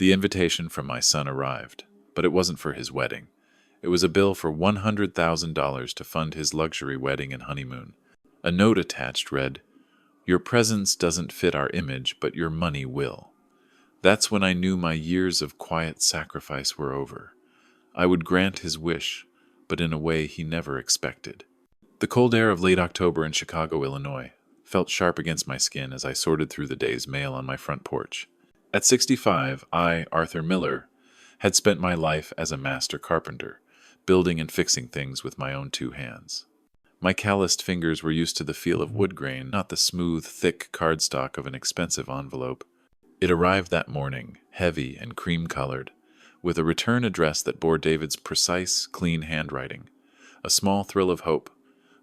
The invitation from my son arrived, but it wasn't for his wedding. It was a bill for $100,000 to fund his luxury wedding and honeymoon. A note attached read, "Your presence doesn't fit our image, but your money will." That's when I knew my years of quiet sacrifice were over. I would grant his wish, but in a way he never expected. The cold air of late October in Chicago, Illinois, felt sharp against my skin as I sorted through the day's mail on my front porch. At 65, I, Arthur Miller, had spent my life as a master carpenter, building and fixing things with my own two hands. My calloused fingers were used to the feel of wood grain, not the smooth, thick cardstock of an expensive envelope. It arrived that morning, heavy and cream-colored, with a return address that bore David's precise, clean handwriting. A small thrill of hope,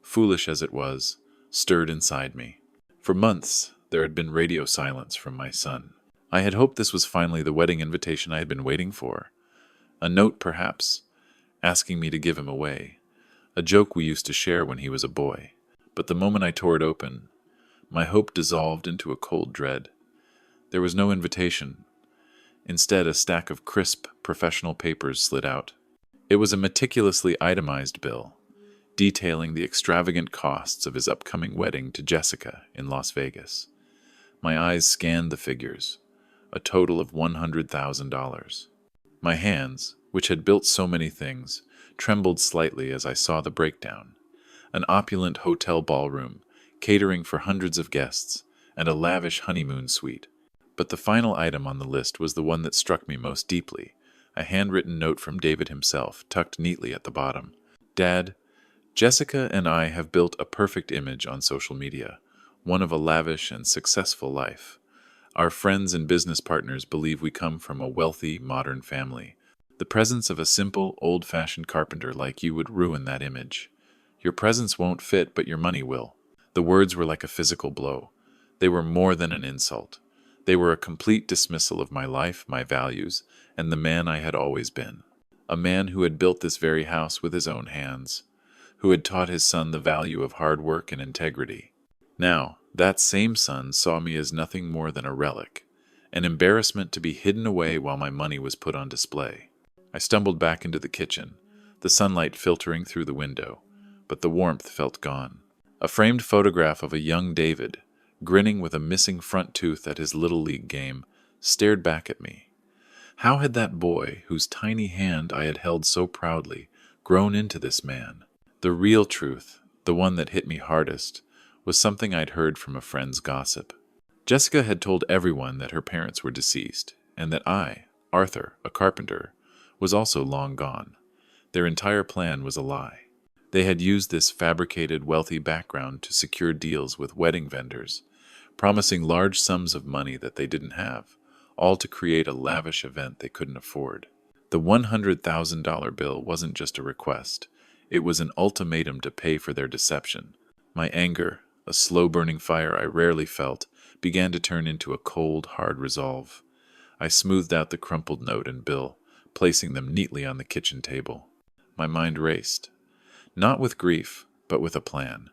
foolish as it was, stirred inside me. For months, there had been radio silence from my son. I had hoped this was finally the wedding invitation I had been waiting for. A note, perhaps, asking me to give him away. A joke we used to share when he was a boy. But the moment I tore it open, my hope dissolved into a cold dread. There was no invitation. Instead, a stack of crisp, professional papers slid out. It was a meticulously itemized bill, detailing the extravagant costs of his upcoming wedding to Jessica in Las Vegas. My eyes scanned the figures, a total of $100,000. My hands, which had built so many things, trembled slightly as I saw the breakdown. An opulent hotel ballroom, catering for hundreds of guests, and a lavish honeymoon suite. But the final item on the list was the one that struck me most deeply, a handwritten note from David himself, tucked neatly at the bottom. "Dad, Jessica and I have built a perfect image on social media, one of a lavish and successful life. Our friends and business partners believe we come from a wealthy, modern family. The presence of a simple, old-fashioned carpenter like you would ruin that image. Your presence won't fit, but your money will." The words were like a physical blow. They were more than an insult. They were a complete dismissal of my life, my values, and the man I had always been. A man who had built this very house with his own hands, who had taught his son the value of hard work and integrity. Now, that same son saw me as nothing more than a relic, an embarrassment to be hidden away while my money was put on display. I stumbled back into the kitchen, the sunlight filtering through the window, but the warmth felt gone. A framed photograph of a young David, grinning with a missing front tooth at his Little League game, stared back at me. How had that boy, whose tiny hand I had held so proudly, grown into this man? The real truth, the one that hit me hardest, was something I'd heard from a friend's gossip. Jessica had told everyone that her parents were deceased, and that I, Arthur, a carpenter, was also long gone. Their entire plan was a lie. They had used this fabricated, wealthy background to secure deals with wedding vendors, promising large sums of money that they didn't have, all to create a lavish event they couldn't afford. The $100,000 bill wasn't just a request. It was an ultimatum to pay for their deception. My anger, a slow-burning fire I rarely felt, began to turn into a cold, hard resolve. I smoothed out the crumpled note and bill, placing them neatly on the kitchen table. My mind raced. Not with grief, but with a plan.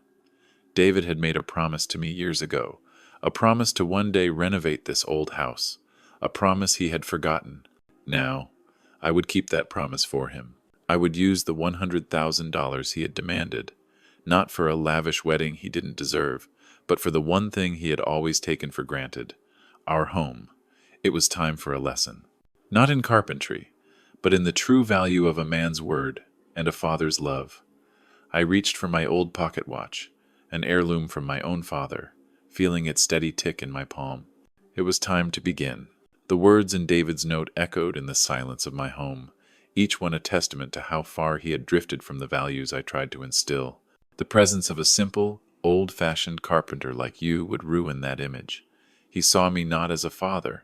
David had made a promise to me years ago, a promise to one day renovate this old house, a promise he had forgotten. Now, I would keep that promise for him. I would use the $100,000 he had demanded, not for a lavish wedding he didn't deserve, but for the one thing he had always taken for granted, our home. It was time for a lesson. Not in carpentry, but in the true value of a man's word and a father's love. I reached for my old pocket watch, an heirloom from my own father, feeling its steady tick in my palm. It was time to begin. The words in David's note echoed in the silence of my home, each one a testament to how far he had drifted from the values I tried to instill. The presence of a simple, old-fashioned carpenter like you would ruin that image. He saw me not as a father,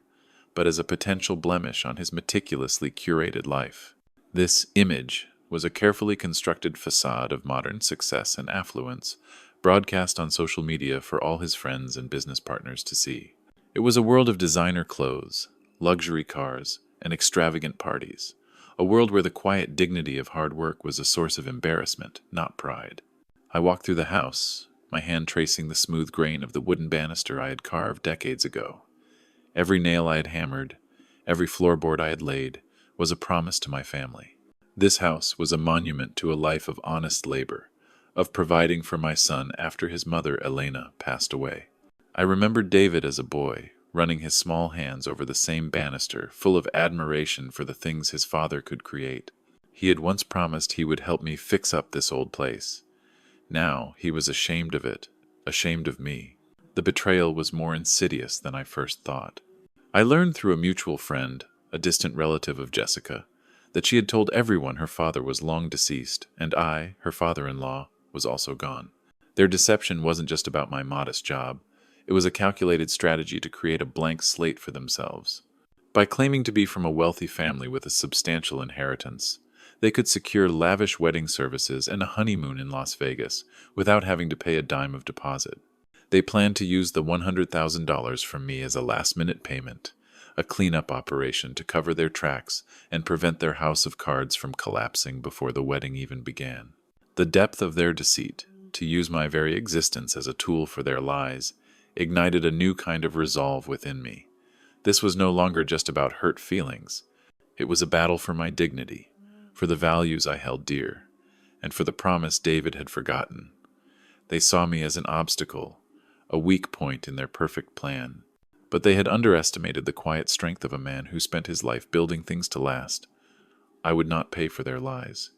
but as a potential blemish on his meticulously curated life. This image was a carefully constructed facade of modern success and affluence, broadcast on social media for all his friends and business partners to see. It was a world of designer clothes, luxury cars, and extravagant parties, a world where the quiet dignity of hard work was a source of embarrassment, not pride. I walked through the house, my hand tracing the smooth grain of the wooden banister I had carved decades ago. Every nail I had hammered, Every floorboard I had laid was a promise to my family. This house was a monument to a life of honest labor, of providing for my son after his mother, Elena, passed away. I remembered David as a boy, running his small hands over the same banister, full of admiration for the things his father could create. He had once promised he would help me fix up this old place. Now he was ashamed of it, ashamed of me. The betrayal was more insidious than I first thought. I learned through a mutual friend, a distant relative of Jessica, that she had told everyone her father was long deceased, and I, her father-in-law, was also gone. Their deception wasn't just about my modest job. It was a calculated strategy to create a blank slate for themselves. By claiming to be from a wealthy family with a substantial inheritance, they could secure lavish wedding services and a honeymoon in Las Vegas without having to pay a dime of deposit. They planned to use the $100,000 from me as a last-minute payment, a cleanup operation to cover their tracks and prevent their house of cards from collapsing before the wedding even began. The depth of their deceit, to use my very existence as a tool for their lies, ignited a new kind of resolve within me. This was no longer just about hurt feelings. It was a battle for my dignity, for the values I held dear, and for the promise David had forgotten. They saw me as an obstacle, a weak point in their perfect plan, but they had underestimated the quiet strength of a man who spent his life building things to last. I would not pay for their lies.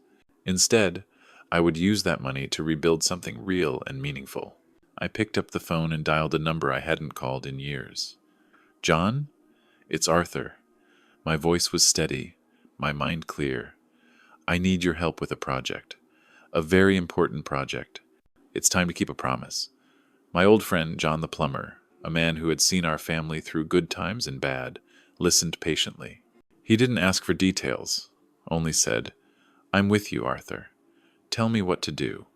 Instead, I would use that money to rebuild something real and meaningful. I picked up the phone and dialed a number I hadn't called in years. "John? It's Arthur." My voice was steady, my mind clear. "I need your help with a project. A very important project. It's time to keep a promise." My old friend, John the plumber, a man who had seen our family through good times and bad, listened patiently. He didn't ask for details, only said, "I'm with you, Arthur. Tell me what to do."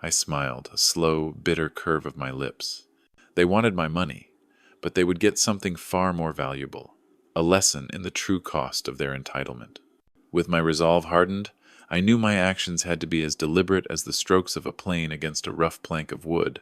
I smiled, a slow, bitter curve of my lips. They wanted my money, but they would get something far more valuable, a lesson in the true cost of their entitlement. With my resolve hardened, I knew my actions had to be as deliberate as the strokes of a plane against a rough plank of wood.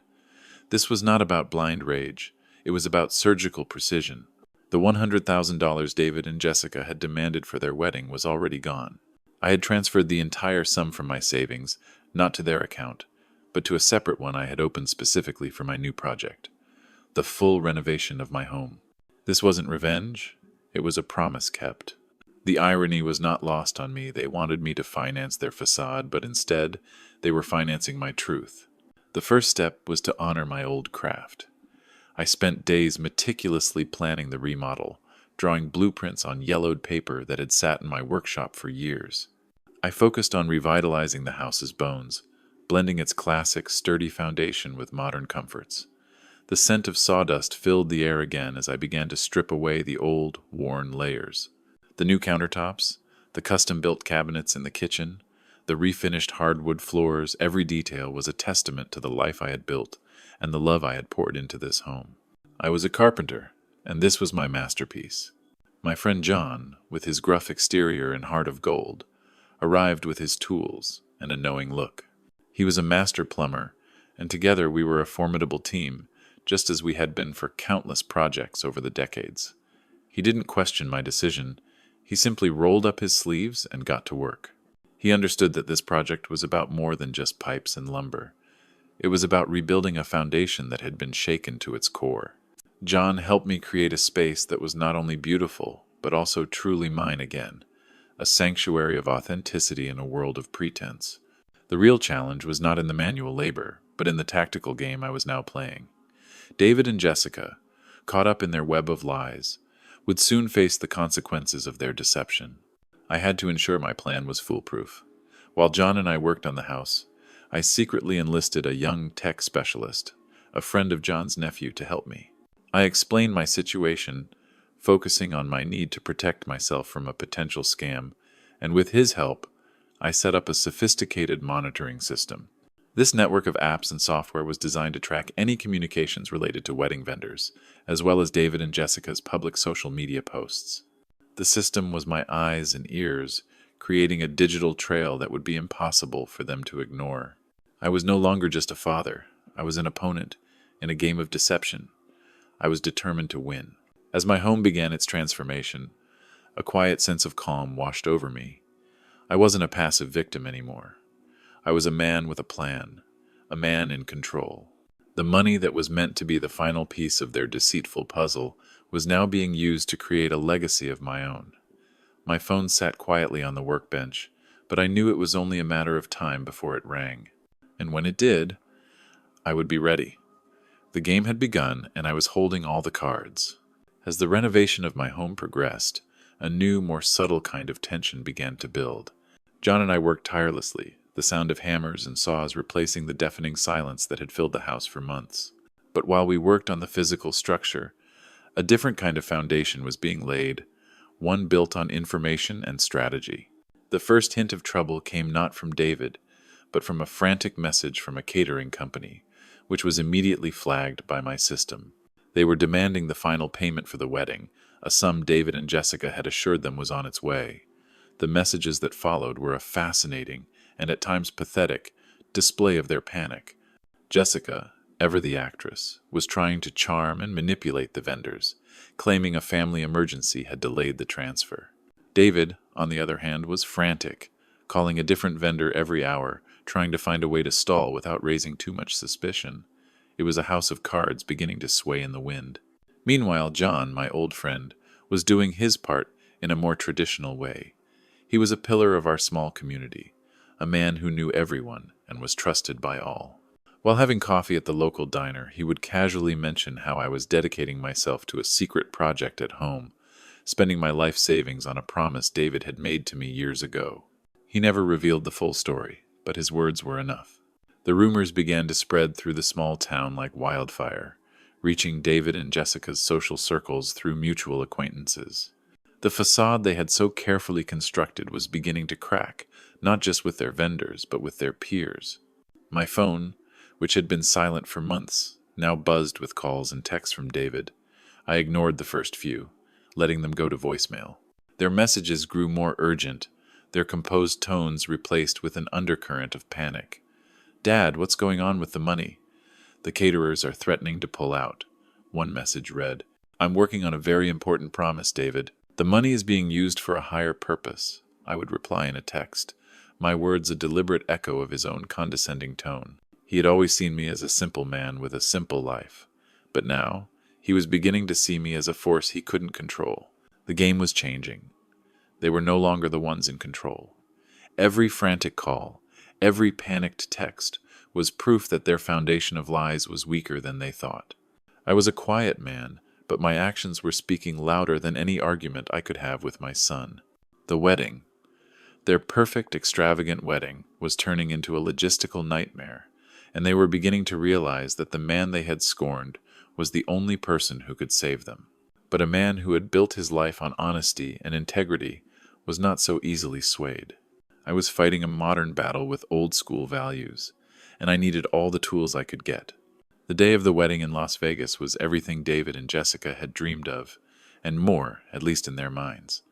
This was not about blind rage. It was about surgical precision. The $100,000 David and Jessica had demanded for their wedding was already gone. I had transferred the entire sum from my savings, not to their account, but to a separate one I had opened specifically for my new project, the full renovation of my home. This wasn't revenge. It was a promise kept. The irony was not lost on me. They wanted me to finance their facade, but instead, they were financing my truth. The first step was to honor my old craft. I spent days meticulously planning the remodel, drawing blueprints on yellowed paper that had sat in my workshop for years. I focused on revitalizing the house's bones, blending its classic, sturdy foundation with modern comforts. The scent of sawdust filled the air again as I began to strip away the old, worn layers. The new countertops, the custom-built cabinets in the kitchen, the refinished hardwood floors, every detail was a testament to the life I had built and the love I had poured into this home. I was a carpenter, and this was my masterpiece. My friend John, with his gruff exterior and heart of gold, arrived with his tools and a knowing look. He was a master plumber, and together we were a formidable team, just as we had been for countless projects over the decades. He didn't question my decision. He simply rolled up his sleeves and got to work. He understood that this project was about more than just pipes and lumber. It was about rebuilding a foundation that had been shaken to its core. John helped me create a space that was not only beautiful, but also truly mine again, a sanctuary of authenticity in a world of pretense. The real challenge was not in the manual labor, but in the tactical game I was now playing. David and Jessica, caught up in their web of lies, would soon face the consequences of their deception. I had to ensure my plan was foolproof. While John and I worked on the house, I secretly enlisted a young tech specialist, a friend of John's nephew, to help me. I explained my situation, focusing on my need to protect myself from a potential scam, and with his help, I set up a sophisticated monitoring system. This network of apps and software was designed to track any communications related to wedding vendors, as well as David and Jessica's public social media posts. The system was my eyes and ears, creating a digital trail that would be impossible for them to ignore. I was no longer just a father. I was an opponent in a game of deception. I was determined to win. As my home began its transformation, a quiet sense of calm washed over me. I wasn't a passive victim anymore. I was a man with a plan, a man in control. The money that was meant to be the final piece of their deceitful puzzle was now being used to create a legacy of my own. My phone sat quietly on the workbench, but I knew it was only a matter of time before it rang. And when it did, I would be ready. The game had begun, and I was holding all the cards. As the renovation of my home progressed, a new, more subtle kind of tension began to build. John and I worked tirelessly, the sound of hammers and saws replacing the deafening silence that had filled the house for months. But while we worked on the physical structure, a different kind of foundation was being laid, one built on information and strategy. The first hint of trouble came not from David, but from a frantic message from a catering company, which was immediately flagged by my system. They were demanding the final payment for the wedding, a sum David and Jessica had assured them was on its way. The messages that followed were a fascinating, and at times pathetic, display of their panic. Jessica, ever the actress, was trying to charm and manipulate the vendors, claiming a family emergency had delayed the transfer. David, on the other hand, was frantic, calling a different vendor every hour, trying to find a way to stall without raising too much suspicion. It was a house of cards beginning to sway in the wind. Meanwhile, John, my old friend, was doing his part in a more traditional way. He was a pillar of our small community, a man who knew everyone and was trusted by all. While having coffee at the local diner, he would casually mention how I was dedicating myself to a secret project at home, spending my life savings on a promise David had made to me years ago. He never revealed the full story, but his words were enough. The rumors began to spread through the small town like wildfire, reaching David and Jessica's social circles through mutual acquaintances. The facade they had so carefully constructed was beginning to crack, not just with their vendors, but with their peers. My phone, which had been silent for months, now buzzed with calls and texts from David. I ignored the first few, letting them go to voicemail. Their messages grew more urgent, their composed tones replaced with an undercurrent of panic. "Dad, what's going on with the money? The caterers are threatening to pull out." One message read, "I'm working on a very important promise, David. The money is being used for a higher purpose." I would reply in a text, my words a deliberate echo of his own condescending tone. He had always seen me as a simple man with a simple life, but now he was beginning to see me as a force he couldn't control. The game was changing. They were no longer the ones in control. Every frantic call, every panicked text was proof that their foundation of lies was weaker than they thought. I was a quiet man, but my actions were speaking louder than any argument I could have with my son. The wedding, their perfect, extravagant wedding, was turning into a logistical nightmare, and they were beginning to realize that the man they had scorned was the only person who could save them. But a man who had built his life on honesty and integrity was not so easily swayed. I was fighting a modern battle with old-school values, and I needed all the tools I could get. The day of the wedding in Las Vegas was everything David and Jessica had dreamed of, and more, at least in their minds.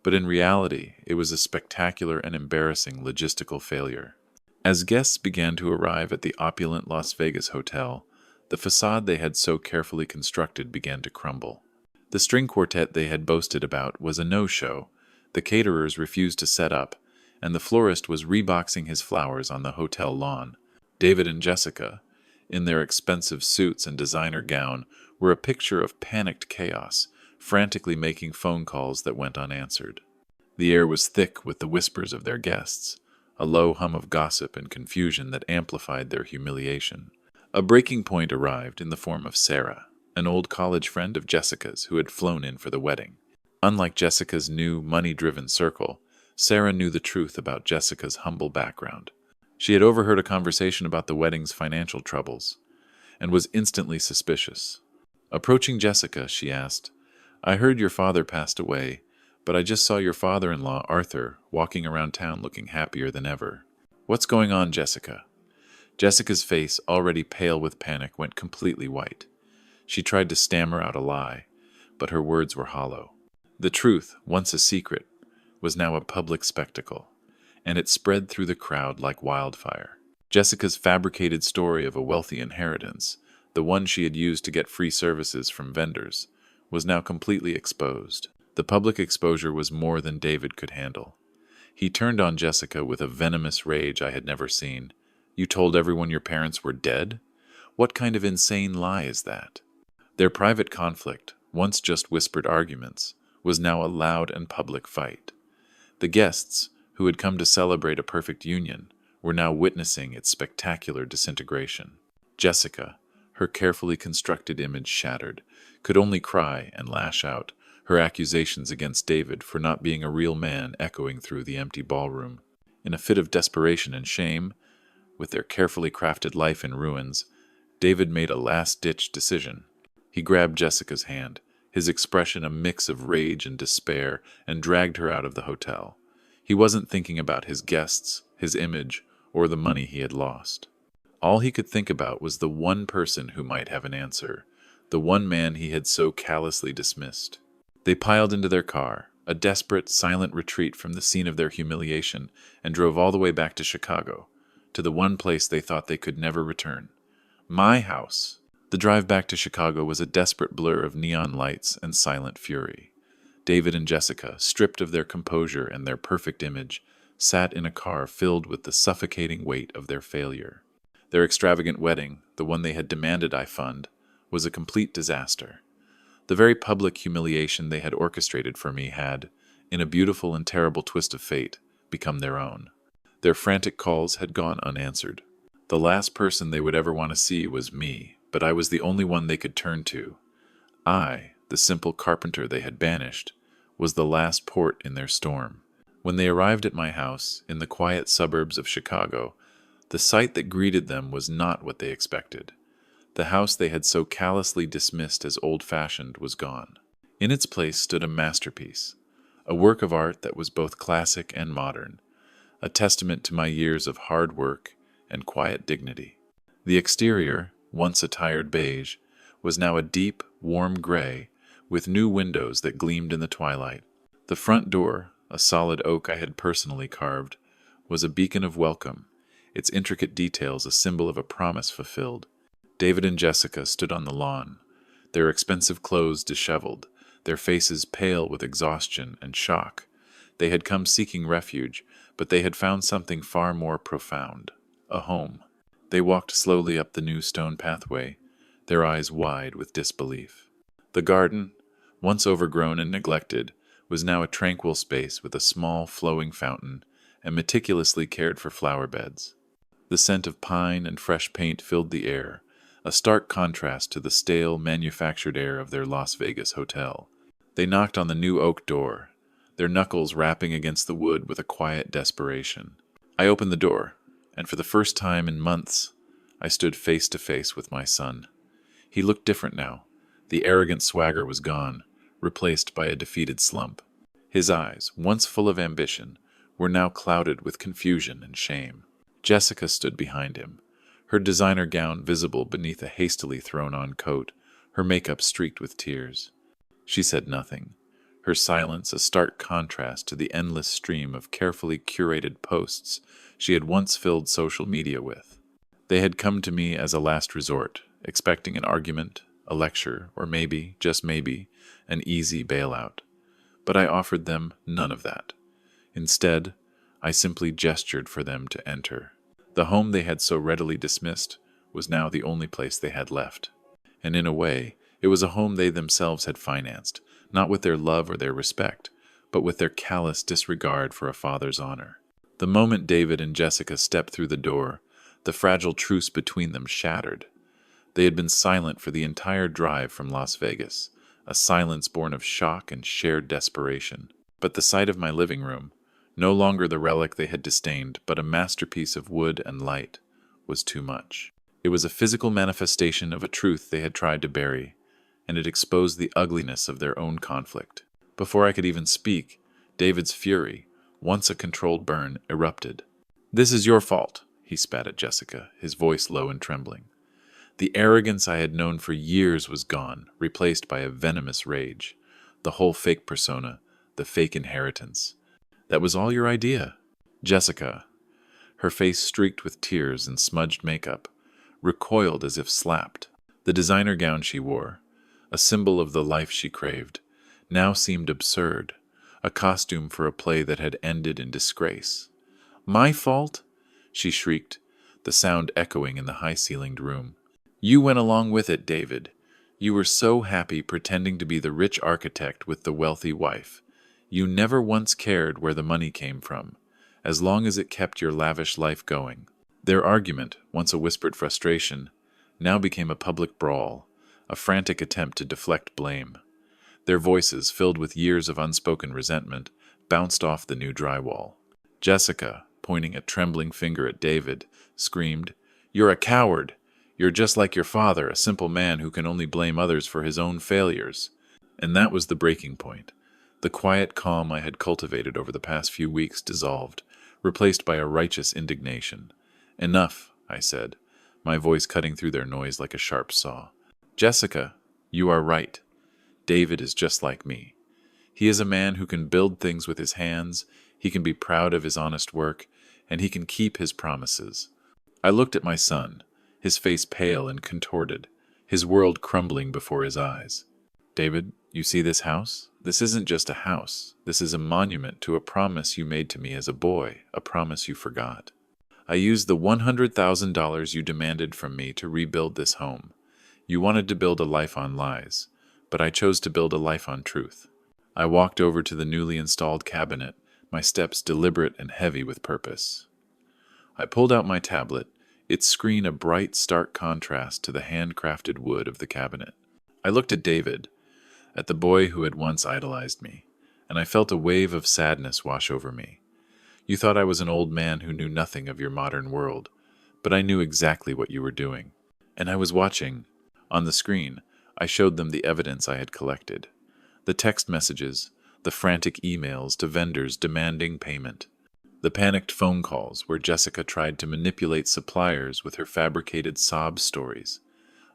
But in reality, it was a spectacular and embarrassing logistical failure. As guests began to arrive at the opulent Las Vegas hotel, the facade they had so carefully constructed began to crumble. The string quartet they had boasted about was a no-show, the caterers refused to set up, and the florist was reboxing his flowers on the hotel lawn. David and Jessica, in their expensive suits and designer gown, were a picture of panicked chaos, frantically making phone calls that went unanswered. The air was thick with the whispers of their guests, a low hum of gossip and confusion that amplified their humiliation. A breaking point arrived in the form of Sarah, an old college friend of Jessica's who had flown in for the wedding. Unlike Jessica's new, money-driven circle, Sarah knew the truth about Jessica's humble background. She had overheard a conversation about the wedding's financial troubles, and was instantly suspicious. Approaching Jessica, she asked, "I heard your father passed away, but I just saw your father-in-law, Arthur, walking around town looking happier than ever. What's going on, Jessica?" Jessica's face, already pale with panic, went completely white. She tried to stammer out a lie, but her words were hollow. The truth, once a secret, was now a public spectacle, and it spread through the crowd like wildfire. Jessica's fabricated story of a wealthy inheritance, the one she had used to get free services from vendors, was now completely exposed. The public exposure was more than David could handle. He turned on Jessica with a venomous rage I had never seen. "You told everyone your parents were dead? What kind of insane lie is that?" Their private conflict, once just whispered arguments, was now a loud and public fight. The guests, who had come to celebrate a perfect union, were now witnessing its spectacular disintegration. Jessica, her carefully constructed image shattered, could only cry and lash out, her accusations against David for not being a real man echoing through the empty ballroom. In a fit of desperation and shame, with their carefully crafted life in ruins, David made a last-ditch decision. He grabbed Jessica's hand, his expression a mix of rage and despair, and dragged her out of the hotel. He wasn't thinking about his guests, his image, or the money he had lost. All he could think about was the one person who might have an answer, the one man he had so callously dismissed. They piled into their car, a desperate, silent retreat from the scene of their humiliation, and drove all the way back to Chicago, to the one place they thought they could never return. My house. The drive back to Chicago was a desperate blur of neon lights and silent fury. David and Jessica, stripped of their composure and their perfect image, sat in a car filled with the suffocating weight of their failure. Their extravagant wedding, the one they had demanded I fund, was a complete disaster. The very public humiliation they had orchestrated for me had, in a beautiful and terrible twist of fate, become their own. Their frantic calls had gone unanswered. The last person they would ever want to see was me, but I was the only one they could turn to. I, the simple carpenter they had banished, was the last port in their storm. When they arrived at my house, in the quiet suburbs of Chicago, the sight that greeted them was not what they expected. The house they had so callously dismissed as old-fashioned was gone. In its place stood a masterpiece, a work of art that was both classic and modern, a testament to my years of hard work and quiet dignity. The exterior, once a tired beige, was now a deep, warm gray, with new windows that gleamed in the twilight. The front door, a solid oak I had personally carved, was a beacon of welcome, its intricate details a symbol of a promise fulfilled. David and Jessica stood on the lawn, their expensive clothes disheveled, their faces pale with exhaustion and shock. They had come seeking refuge, but they had found something far more profound, a home. They walked slowly up the new stone pathway, their eyes wide with disbelief. The garden, once overgrown and neglected, was now a tranquil space with a small flowing fountain and meticulously cared for flower beds. The scent of pine and fresh paint filled the air, a stark contrast to the stale, manufactured air of their Las Vegas hotel. They knocked on the new oak door, their knuckles rapping against the wood with a quiet desperation. I opened the door, and for the first time in months, I stood face to face with my son. He looked different now. The arrogant swagger was gone, replaced by a defeated slump. His eyes, once full of ambition, were now clouded with confusion and shame. Jessica stood behind him, her designer gown visible beneath a hastily thrown-on coat, her makeup streaked with tears. She said nothing, her silence a stark contrast to the endless stream of carefully curated posts she had once filled social media with. They had come to me as a last resort, expecting an argument, a lecture, or maybe, just maybe, an easy bailout. But I offered them none of that. Instead, I simply gestured for them to enter. The home they had so readily dismissed was now the only place they had left. And in a way, it was a home they themselves had financed, not with their love or their respect, but with their callous disregard for a father's honor. The moment David and Jessica stepped through the door, the fragile truce between them shattered. They had been silent for the entire drive from Las Vegas, a silence born of shock and shared desperation. But the sight of my living room, no longer the relic they had disdained, but a masterpiece of wood and light, was too much. It was a physical manifestation of a truth they had tried to bury, and it exposed the ugliness of their own conflict. Before I could even speak, David's fury, once a controlled burn, erupted. "This is your fault," he spat at Jessica, his voice low and trembling. The arrogance I had known for years was gone, replaced by a venomous rage. The whole fake persona, the fake inheritance. "That was all your idea." Jessica, her face streaked with tears and smudged makeup, recoiled as if slapped. The designer gown she wore, a symbol of the life she craved, now seemed absurd, a costume for a play that had ended in disgrace. "My fault?" she shrieked, the sound echoing in the high-ceilinged room. "You went along with it, David. You were so happy pretending to be the rich architect with the wealthy wife. You never once cared where the money came from, as long as it kept your lavish life going." Their argument, once a whispered frustration, now became a public brawl, a frantic attempt to deflect blame. Their voices, filled with years of unspoken resentment, bounced off the new drywall. Jessica, pointing a trembling finger at David, screamed, "You're a coward! You're just like your father, a simple man who can only blame others for his own failures." And that was the breaking point. The quiet calm I had cultivated over the past few weeks dissolved, replaced by a righteous indignation. "Enough," I said, my voice cutting through their noise like a sharp saw. "Jessica, you are right. David is just like me. He is a man who can build things with his hands, he can be proud of his honest work, and he can keep his promises." I looked at my son, his face pale and contorted, his world crumbling before his eyes. "David, you see this house? This isn't just a house. This is a monument to a promise you made to me as a boy, a promise you forgot. I used the $100,000 you demanded from me to rebuild this home. You wanted to build a life on lies, but I chose to build a life on truth." I walked over to the newly installed cabinet, my steps deliberate and heavy with purpose. I pulled out my tablet, its screen a bright, stark contrast to the handcrafted wood of the cabinet. I looked at David, at the boy who had once idolized me, and I felt a wave of sadness wash over me. "You thought I was an old man who knew nothing of your modern world, but I knew exactly what you were doing. And I was watching." On the screen, I showed them the evidence I had collected. The text messages, the frantic emails to vendors demanding payment, the panicked phone calls where Jessica tried to manipulate suppliers with her fabricated sob stories.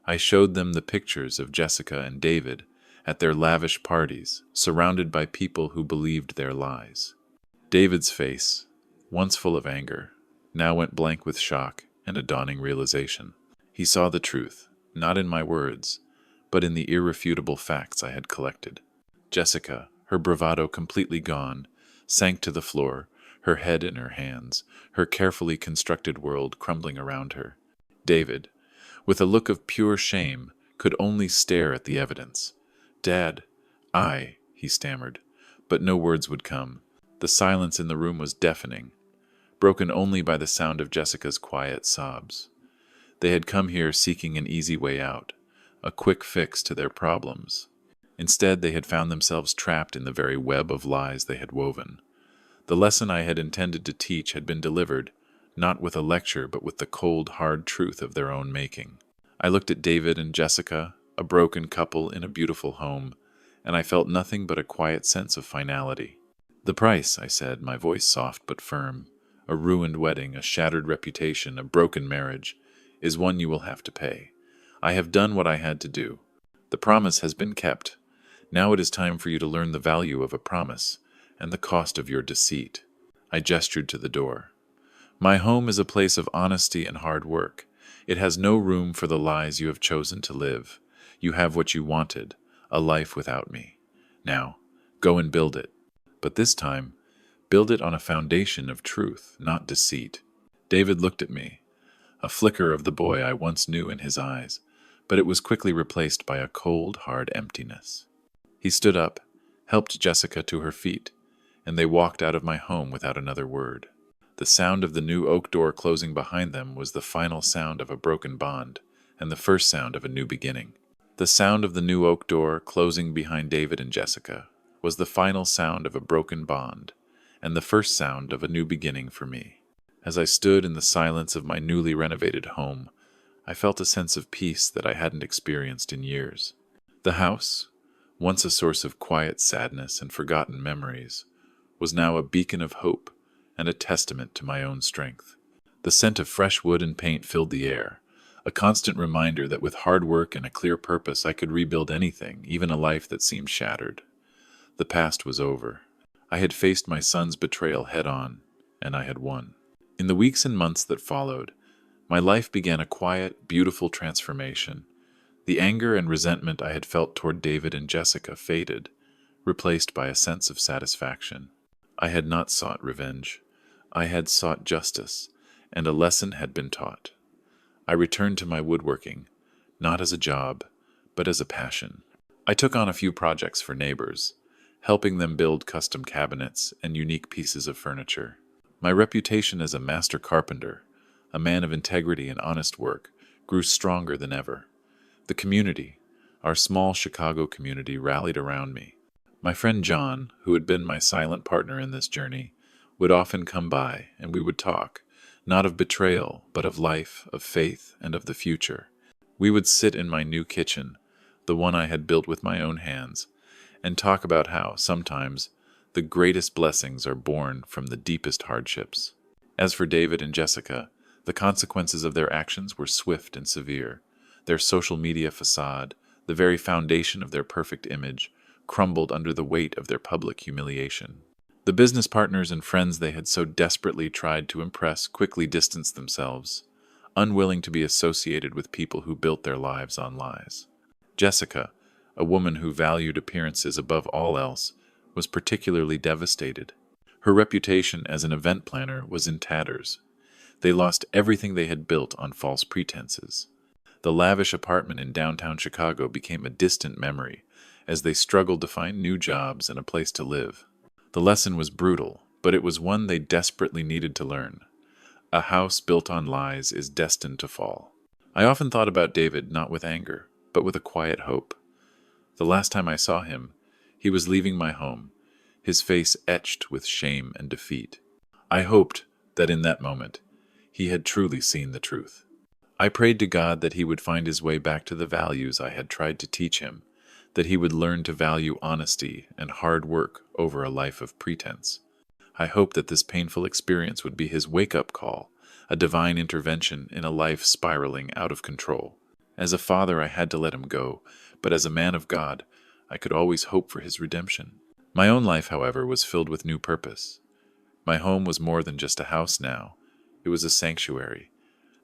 I showed them the pictures of Jessica and David at their lavish parties, surrounded by people who believed their lies. David's face, once full of anger, now went blank with shock and a dawning realization. He saw the truth, not in my words, but in the irrefutable facts I had collected. Jessica, her bravado completely gone, sank to the floor, her head in her hands, her carefully constructed world crumbling around her. David, with a look of pure shame, could only stare at the evidence. "Dad, he stammered, but no words would come. The silence in the room was deafening, broken only by the sound of Jessica's quiet sobs. They had come here seeking an easy way out, a quick fix to their problems. Instead, they had found themselves trapped in the very web of lies they had woven. The lesson I had intended to teach had been delivered, not with a lecture, but with the cold, hard truth of their own making. I looked at David and Jessica, a broken couple in a beautiful home, and I felt nothing but a quiet sense of finality. "The price," I said, my voice soft but firm, "a ruined wedding, a shattered reputation, a broken marriage, is one you will have to pay. I have done what I had to do. The promise has been kept. Now it is time for you to learn the value of a promise and the cost of your deceit." I gestured to the door. "My home is a place of honesty and hard work. It has no room for the lies you have chosen to live. You have what you wanted, a life without me. Now, go and build it. But this time, build it on a foundation of truth, not deceit." David looked at me, a flicker of the boy I once knew in his eyes, but it was quickly replaced by a cold, hard emptiness. He stood up, helped Jessica to her feet, and they walked out of my home without another word. The sound of the new oak door closing behind them was the final sound of a broken bond, and the first sound of a new beginning. The sound of the new oak door closing behind David and Jessica was the final sound of a broken bond, and the first sound of a new beginning for me. As I stood in the silence of my newly renovated home, I felt a sense of peace that I hadn't experienced in years. The house, once a source of quiet sadness and forgotten memories, was now a beacon of hope and a testament to my own strength. The scent of fresh wood and paint filled the air, a constant reminder that with hard work and a clear purpose I could rebuild anything, even a life that seemed shattered. The past was over. I had faced my son's betrayal head-on, and I had won. In the weeks and months that followed, my life began a quiet, beautiful transformation. The anger and resentment I had felt toward David and Jessica faded, replaced by a sense of satisfaction. I had not sought revenge. I had sought justice, and a lesson had been taught. I returned to my woodworking, not as a job, but as a passion. I took on a few projects for neighbors, helping them build custom cabinets and unique pieces of furniture. My reputation as a master carpenter, a man of integrity and honest work, grew stronger than ever. The community, our small Chicago community, rallied around me. My friend John, who had been my silent partner in this journey, would often come by and we would talk, not of betrayal, but of life, of faith, and of the future. We would sit in my new kitchen, the one I had built with my own hands, and talk about how, sometimes, the greatest blessings are born from the deepest hardships. As for David and Jessica, the consequences of their actions were swift and severe. Their social media facade, the very foundation of their perfect image, crumbled under the weight of their public humiliation. The business partners and friends they had so desperately tried to impress quickly distanced themselves, unwilling to be associated with people who built their lives on lies. Jessica, a woman who valued appearances above all else, was particularly devastated. Her reputation as an event planner was in tatters. They lost everything they had built on false pretenses. The lavish apartment in downtown Chicago became a distant memory as they struggled to find new jobs and a place to live. The lesson was brutal, but it was one they desperately needed to learn. A house built on lies is destined to fall. I often thought about David not with anger, but with a quiet hope. The last time I saw him, he was leaving my home, his face etched with shame and defeat. I hoped that in that moment, he had truly seen the truth. I prayed to God that he would find his way back to the values I had tried to teach him, that he would learn to value honesty and hard work over a life of pretense. I hoped that this painful experience would be his wake-up call, a divine intervention in a life spiraling out of control. As a father, I had to let him go, but as a man of God, I could always hope for his redemption. My own life, however, was filled with new purpose. My home was more than just a house now. It was a sanctuary.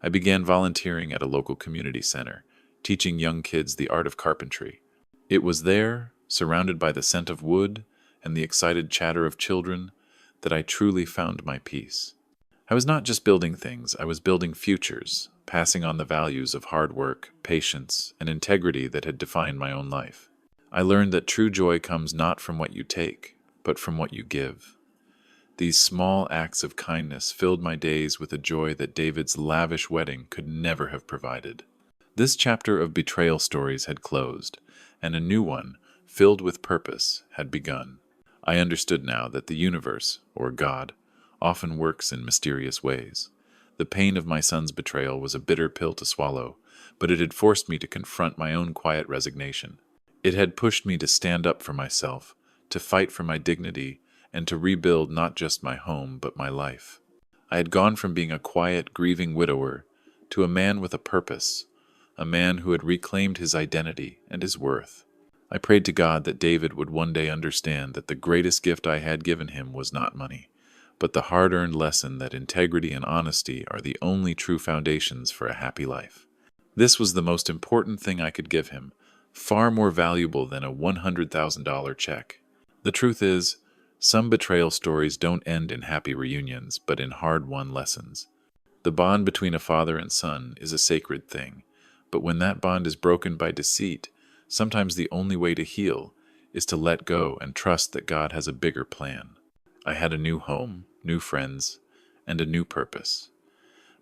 I began volunteering at a local community center, teaching young kids the art of carpentry. It was there, surrounded by the scent of wood and the excited chatter of children, that I truly found my peace. I was not just building things, I was building futures, passing on the values of hard work, patience, and integrity that had defined my own life. I learned that true joy comes not from what you take, but from what you give. These small acts of kindness filled my days with a joy that David's lavish wedding could never have provided. This chapter of betrayal stories had closed, and a new one, filled with purpose, had begun. I understood now that the universe, or God, often works in mysterious ways. The pain of my son's betrayal was a bitter pill to swallow, but it had forced me to confront my own quiet resignation. It had pushed me to stand up for myself, to fight for my dignity, and to rebuild not just my home, but my life. I had gone from being a quiet, grieving widower to a man with a purpose, a man who had reclaimed his identity and his worth. I prayed to God that David would one day understand that the greatest gift I had given him was not money, but the hard-earned lesson that integrity and honesty are the only true foundations for a happy life. This was the most important thing I could give him, far more valuable than a $100,000 check. The truth is, some betrayal stories don't end in happy reunions, but in hard-won lessons. The bond between a father and son is a sacred thing, but when that bond is broken by deceit, sometimes the only way to heal is to let go and trust that God has a bigger plan. I had a new home, new friends, and a new purpose.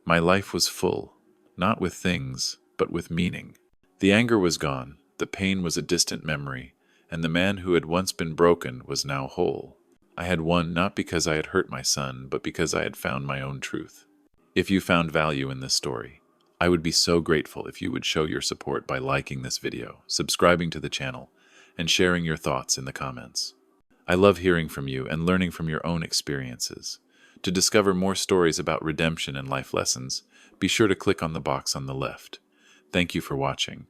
My life was full, not with things, but with meaning. The anger was gone, the pain was a distant memory, and the man who had once been broken was now whole. I had won not because I had hurt my son, but because I had found my own truth. If you found value in this story, I would be so grateful if you would show your support by liking this video, subscribing to the channel, and sharing your thoughts in the comments. I love hearing from you and learning from your own experiences. To discover more stories about redemption and life lessons, be sure to click on the box on the left. Thank you for watching.